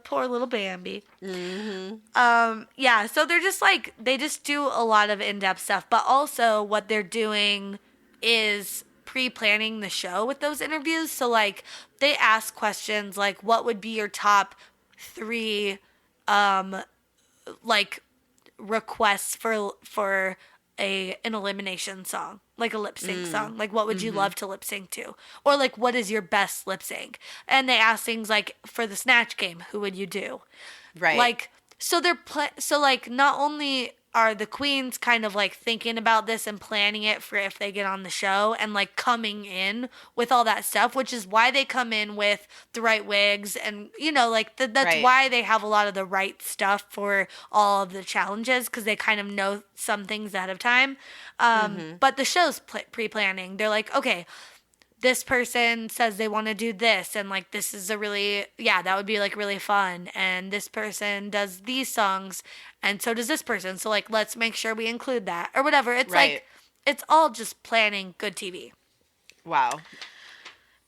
Poor little Bambi. Yeah, so they're just like, they just do a lot of in-depth stuff, but also what they're doing is pre-planning the show with those interviews. So, like, they ask questions like, what would be your top 3, like, requests for an elimination song, like a lip sync song, like what would you love to lip sync to, or like what is your best lip sync? And they ask things like, for the Snatch Game, who would you do? Right. Like, so so like not only are the queens kind of like thinking about this and planning it for if they get on the show and like coming in with all that stuff, which is why they come in with the right wigs and, you know, like that's right. Why they have a lot of the right stuff for all of the challenges, because they kind of know some things ahead of time. But the show's pre-planning. They're like, okay, this person says they want to do this, and like this is that would be like really fun, and this person does these songs and so does this person, so like let's make sure we include that or whatever. It's right. Like it's all just planning good TV. Wow.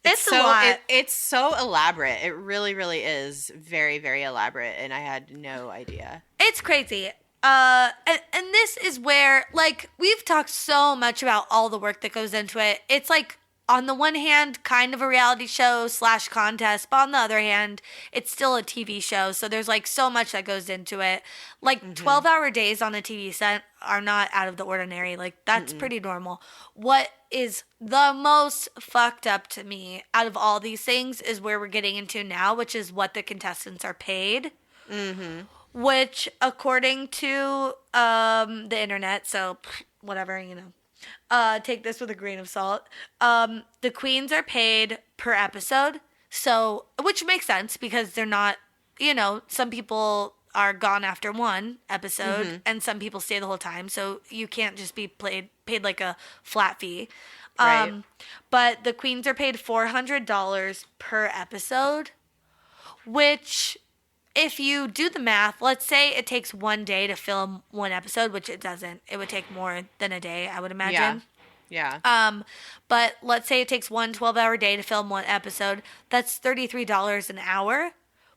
It's a lot. It's so elaborate. It really, really is very, very elaborate, and I had no idea. It's crazy. And this is where, like, we've talked so much about all the work that goes into it. It's like, on the one hand, kind of a reality show / contest, but on the other hand, it's still a TV show. So there's like so much that goes into it. Like 12-hour days on a TV set are not out of the ordinary. Like that's pretty normal. What is the most fucked up to me out of all these things is where we're getting into now, which is what the contestants are paid. Which, according to the internet, so whatever, you know. Take this with a grain of salt. The queens are paid per episode, so which makes sense because they're not, you know, some people are gone after one episode and some people stay the whole time, so you can't just be paid like a flat fee. Right. But the queens are paid $400 per episode, which, if you do the math, let's say it takes 1 day to film one episode, which it doesn't. It would take more than a day, I would imagine. Yeah. But let's say it takes 1 12-hour day to film one episode. That's $33 an hour.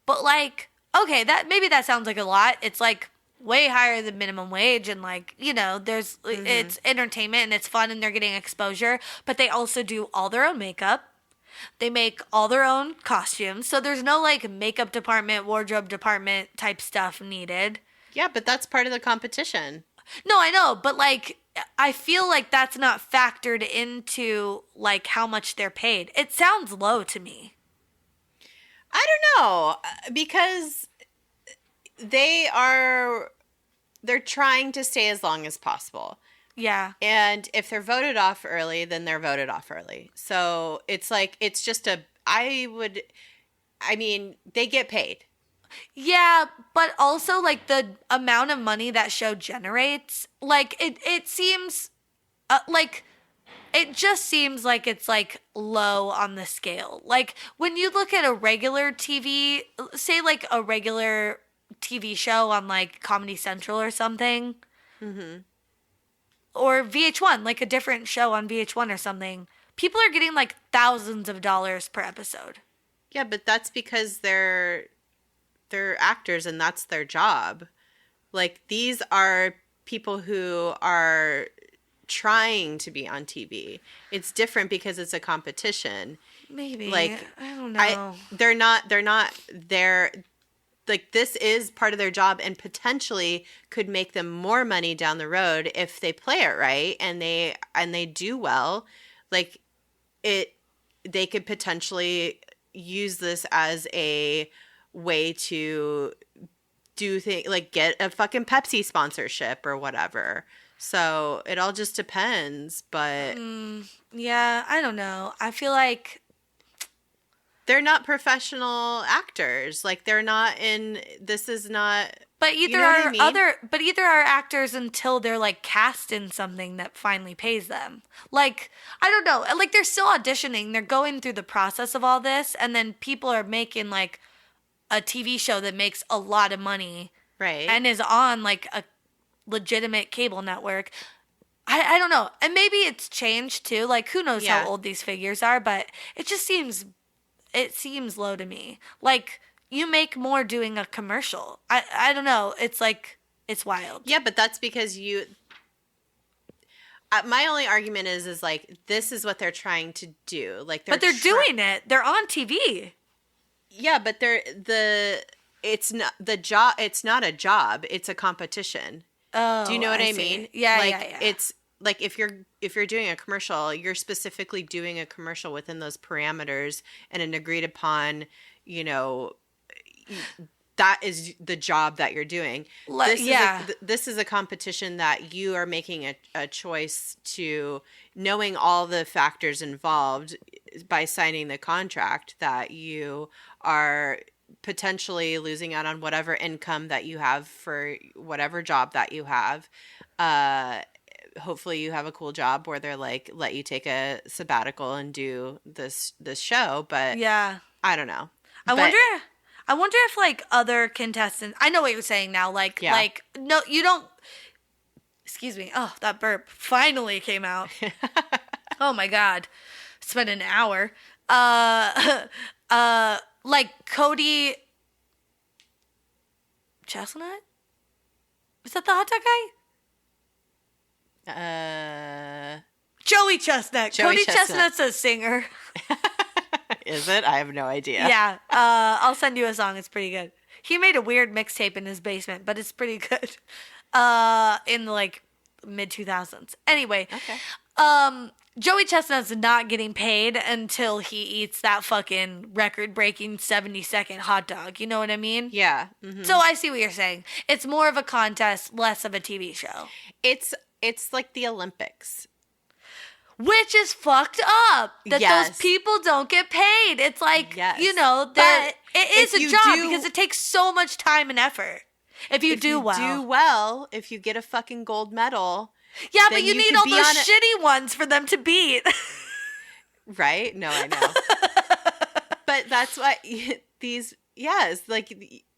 But like, okay, maybe that sounds like a lot. It's like way higher than minimum wage, and like, you know, there's it's entertainment and it's fun and they're getting exposure, but they also do all their own makeup. They make all their own costumes. So there's no like makeup department, wardrobe department type stuff needed. Yeah, but that's part of the competition. No, I know. But like, I feel like that's not factored into like how much they're paid. It sounds low to me. I don't know, because they're trying to stay as long as possible. Yeah. And if they're voted off early, then they're voted off early. So it's like, it's just they get paid. Yeah, but also like the amount of money that show generates, like it seems like it just seems like it's like low on the scale. Like when you look at a regular TV, say like a regular TV show on like Comedy Central or something. Or VH1, like a different show on VH1 or something. People are getting like thousands of dollars per episode. Yeah, but that's because they're actors and that's their job. Like, these are people who are trying to be on TV. It's different because it's a competition. Maybe. Like, I don't know. They're not there. Like, this is part of their job and potentially could make them more money down the road if they play it right and they do well. Like, they could potentially use this as a way to do things, like get a fucking Pepsi sponsorship or whatever. So it all just depends, but yeah, I don't know. I feel like they're not professional actors. Like, they're not in. This is not. But either are actors until they're like cast in something that finally pays them. Like, I don't know. Like, they're still auditioning. They're going through the process of all this, and then people are making like a TV show that makes a lot of money. Right. And is on like a legitimate cable network. I don't know. And maybe it's changed too. Like, who knows how old these figures are, but it just seems low to me. Like, you make more doing a commercial. I don't know. It's like, it's wild. Yeah, but that's because my only argument is like, this is what they're trying to do. Like, they're doing it. They're on TV. Yeah, but it's not the job. It's not a job. It's a competition. Oh, do you know what I mean? Yeah, like, yeah. It's like if you're doing a commercial, you're specifically doing a commercial within those parameters and an agreed upon, that is the job that you're doing. This is a competition that you are making a choice to, knowing all the factors involved by signing the contract, that you are potentially losing out on whatever income that you have for whatever job that you have. Hopefully you have a cool job where they're like, let you take a sabbatical and do this show. But yeah, I don't know. I wonder if like other contestants, I know what you're saying now. Like, no, you don't, excuse me. Oh, that burp finally came out. Oh my God. Spent an hour. Like Cody Chestnut? Was that the hot dog guy? Joey Chestnut. Cody Chestnut's a singer. Is it? I have no idea. Yeah. I'll send you a song. It's pretty good. He made a weird mixtape in his basement, but it's pretty good. In like mid 2000s. Anyway. Okay. Joey Chestnut's not getting paid until he eats that fucking record-breaking 70-second hot dog. You know what I mean? Yeah. Mm-hmm. So I see what you're saying. It's more of a contest, less of a TV show. It's like the Olympics. Which is fucked up. That those people don't get paid. It's like, it is a job because it takes so much time and effort. If you do well. If you get a fucking gold medal... Yeah, but you need all those shitty ones for them to beat. Right? No, I know. But that's why like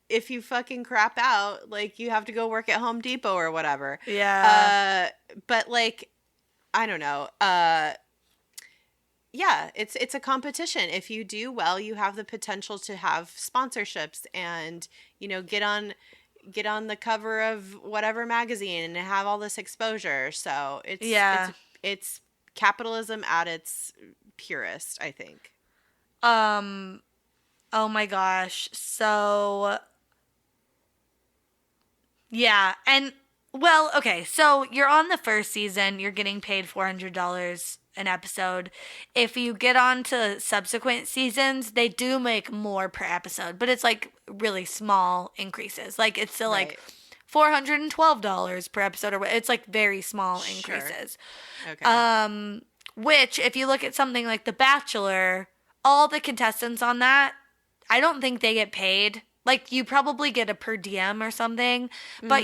if you fucking crap out, like you have to go work at Home Depot or whatever. Yeah. But like, I don't know. Yeah, it's a competition. If you do well, you have the potential to have sponsorships and, get on the cover of whatever magazine and have all this exposure. So it's capitalism at its purest, I think. Oh my gosh. So yeah. And well, okay. So you're on the first season, you're getting paid $400 an episode. If you get on to subsequent seasons, they do make more per episode, but it's like really small increases. Like it's still like $412 per episode, or it's like very small increases. Sure. Okay. Which if you look at something like The Bachelor, all the contestants on that, I don't think they get paid. Like you probably get a per diem or something, but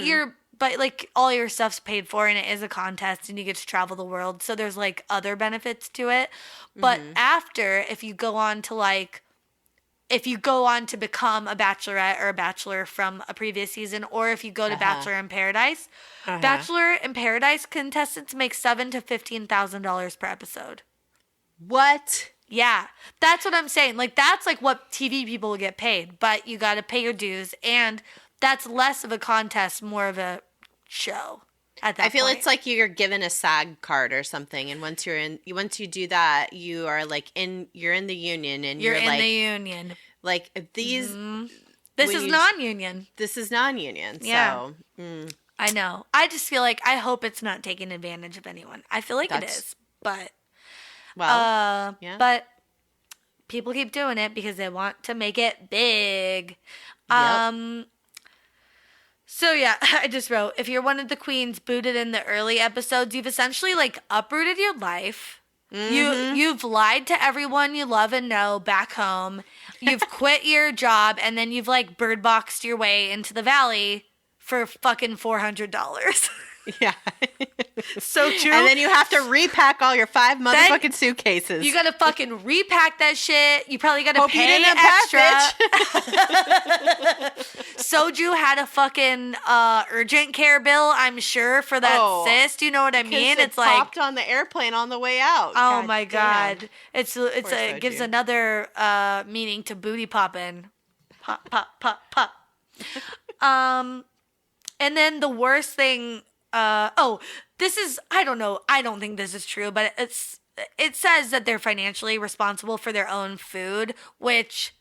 but like all your stuff's paid for and it is a contest and you get to travel the world. So there's like other benefits to it. But after, if you go on to become a bachelorette or a bachelor from a previous season, or if you go to Bachelor in Paradise, Bachelor in Paradise contestants make $7,000 to $15,000 per episode. What? Yeah, that's what I'm saying. Like that's like what TV people will get paid, but you got to pay your dues, and that's less of a contest, more of a show. At that I feel point. it's like you're given a SAG card or something, and once you do that, you are like you're in the union, and you're in like, the union. Like these. This is non-union. This is non-union. Yeah. So I know. I just feel like I hope it's not taking advantage of anyone. I feel like it is, but yeah. But people keep doing it because they want to make it big. Yep. So yeah, I just wrote, if you're one of the queens booted in the early episodes, you've essentially like uprooted your life. You've lied to everyone you love and know back home. You've quit your job, and then you've like bird boxed your way into the valley for fucking $400. Yeah. So true. And then you have to repack all your 5 motherfucking suitcases. You gotta fucking repack that shit. You probably gotta Hope pay you didn't extra. Soju had a fucking urgent care bill, I'm sure, for that cyst. You know what I mean? It's like popped on the airplane on the way out. Oh my god! It gives another meaning to booty popping. Pop pop pop pop. And then the worst thing. This is, I don't know. I don't think this is true, but it says that they're financially responsible for their own food, which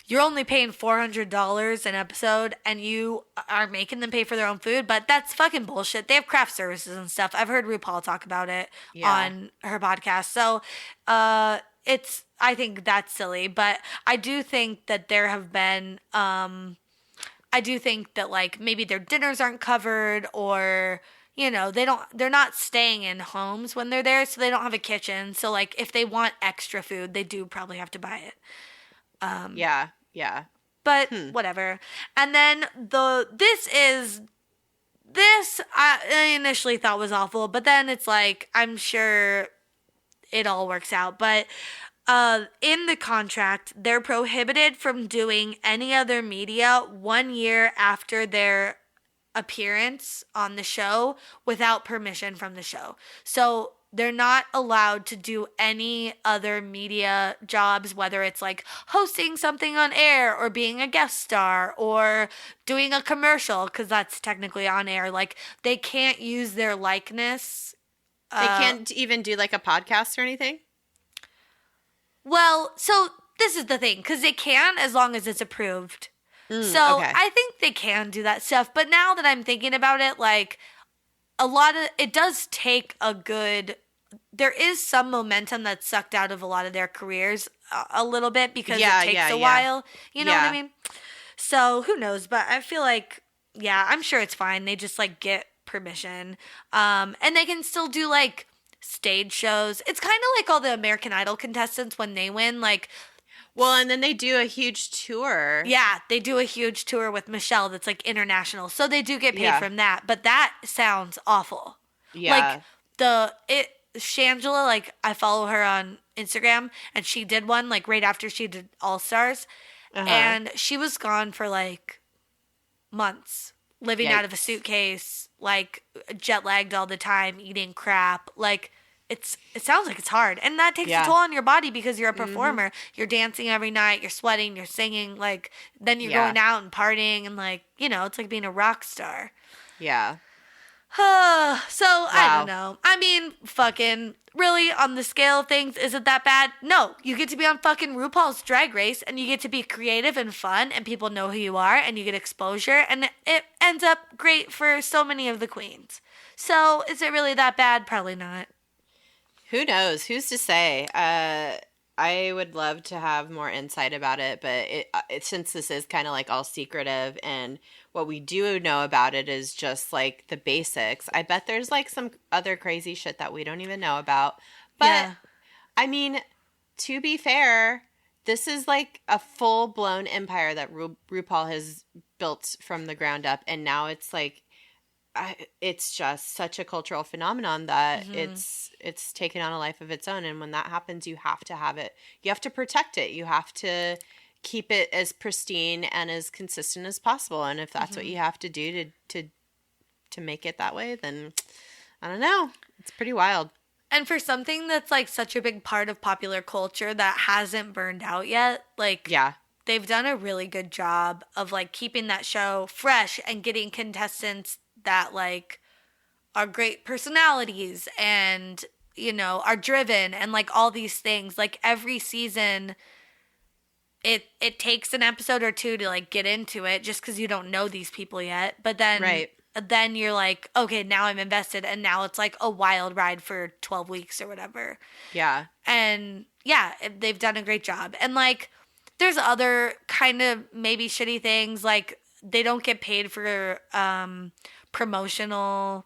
you're only paying $400 an episode and you are making them pay for their own food, but that's fucking bullshit. They have craft services and stuff. I've heard RuPaul talk about it on her podcast. So, I think that's silly, but I do think that there have been, I do think that like maybe their dinners aren't covered, or you know, they're not staying in homes when they're there, so they don't have a kitchen. So like if they want extra food, they do probably have to buy it. Yeah. But whatever. And then this I initially thought was awful, but then it's like I'm sure it all works out. But in the contract, they're prohibited from doing any other media 1 year after their appearance on the show without permission from the show. So they're not allowed to do any other media jobs, whether it's like hosting something on air or being a guest star or doing a commercial, because that's technically on air. Like they can't use their likeness. They can't even do like a podcast or anything? Well, so this is the thing, because they can as long as it's approved. So okay. I think they can do that stuff. But now that I'm thinking about it, like it does take there is some momentum that's sucked out of a lot of their careers a little bit because it takes a while. You know what I mean? So who knows? But I feel like, I'm sure it's fine. They just like get permission. And they can still do like stage shows. It's kind of like all the American Idol contestants when they win, like. Well, and then they do a huge tour. Yeah, they do a huge tour with Michelle that's like international. So they do get paid from that. But that sounds awful. Yeah. Like Shangela, like I follow her on Instagram, and she did one like right after she did All Stars. And she was gone for like months, living out of a suitcase, like jet lagged all the time, eating crap. Like it sounds like it's hard, and that takes a toll on your body because you're a performer. You're dancing every night, you're sweating, you're singing, like then you're going out and partying, and like, you know, it's like being a rock star. Yeah. So I don't know. I mean, fucking really, on the scale of things, is it that bad? No. You get to be on fucking RuPaul's Drag Race, and you get to be creative and fun, and people know who you are, and you get exposure, and it ends up great for so many of the queens. So is it really that bad? Probably not. Who knows? Who's to say? I would love to have more insight about it, but it since this is kind of like all secretive, and what we do know about it is just like the basics. I bet there's like some other crazy shit that we don't even know about. But I mean, to be fair, this is like a full-blown empire that RuPaul has built from the ground up, and now it's like it's just such a cultural phenomenon that it's taken on a life of its own. And when that happens, you have to have it. You have to protect it. You have to keep it as pristine and as consistent as possible. And if that's what you have to do to make it that way, then I don't know. It's pretty wild. And for something that's like such a big part of popular culture that hasn't burned out yet, like they've done a really good job of like keeping that show fresh and getting contestants that like are great personalities and, you know, are driven and like all these things. Like every season it takes an episode or two to like get into it just because you don't know these people yet. But then you're like, okay, now I'm invested, and now it's like a wild ride for 12 weeks or whatever. Yeah. And they've done a great job. And like there's other kind of maybe shitty things, like they don't get paid for promotional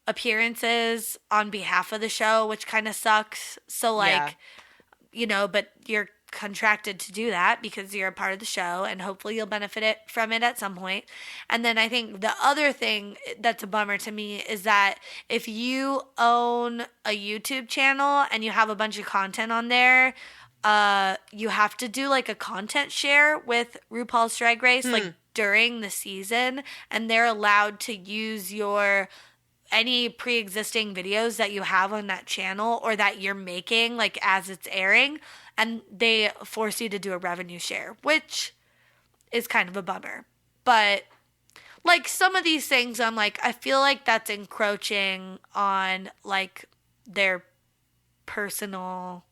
appearances on behalf of the show, which kind of sucks. So like, you know, but you're contracted to do that because you're a part of the show and hopefully you'll benefit from it at some point. And then I think the other thing that's a bummer to me is that if you own a YouTube channel and you have a bunch of content on there, you have to do like a content share with RuPaul's Drag Race like during the season, and they're allowed to use your any pre-existing videos that you have on that channel or that you're making like as it's airing, and they force you to do a revenue share, which is kind of a bummer. But like some of these things, I'm like, I feel like that's encroaching on like their personal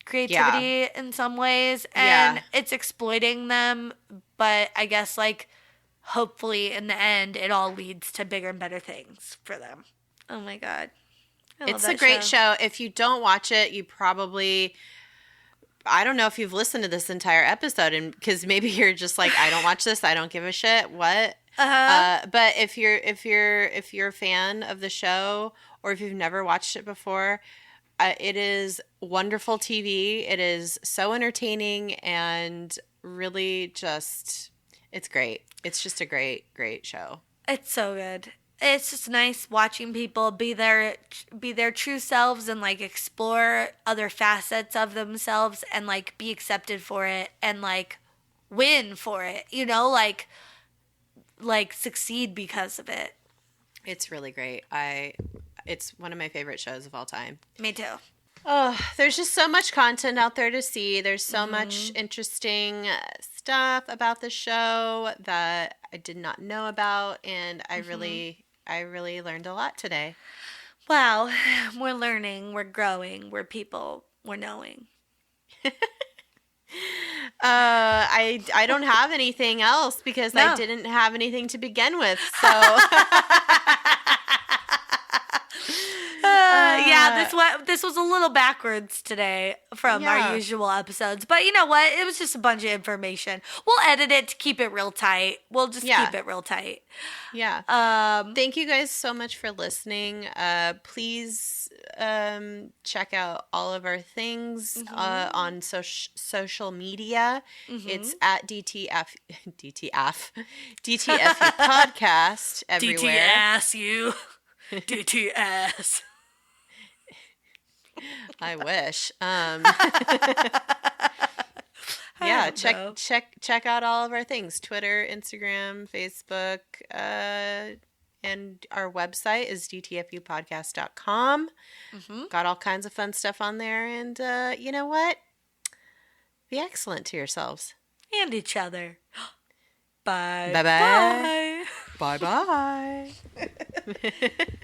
creativity in some ways, and it's exploiting them. But I guess like hopefully in the end it all leads to bigger and better things for them. Oh my God. It's a great show. If you don't watch it, you probably, I don't know if you've listened to this entire episode, and because maybe you're just like, I don't watch this, I don't give a shit. What? But if you're a fan of the show, or if you've never watched it before, it is wonderful TV. It is so entertaining and really just, it's great. It's just a great, great show. It's so good. It's just nice watching people be their true selves and like explore other facets of themselves and like be accepted for it and like win for it, you know, like succeed because of it. It's really great. It's one of my favorite shows of all time. Me too. Oh, there's just so much content out there to see. There's so much interesting stuff about the show that I did not know about, and I really learned a lot today. Wow, we're learning, we're growing, we're people, we're knowing. I don't have anything else because I didn't have anything to begin with, so. This was a little backwards today from our usual episodes, but you know what? It was just a bunch of information. We'll edit it to keep it real tight. We'll just keep it real tight. Yeah. Thank you guys so much for listening. Please check out all of our things on social media. It's at DTFU podcast everywhere. DTS. DTS. I wish. Check out all of our things: Twitter, Instagram, Facebook, and our website is dtfupodcast.com. Got all kinds of fun stuff on there, and you know what? Be excellent to yourselves and each other. Bye. Bye. Bye. Bye. Bye.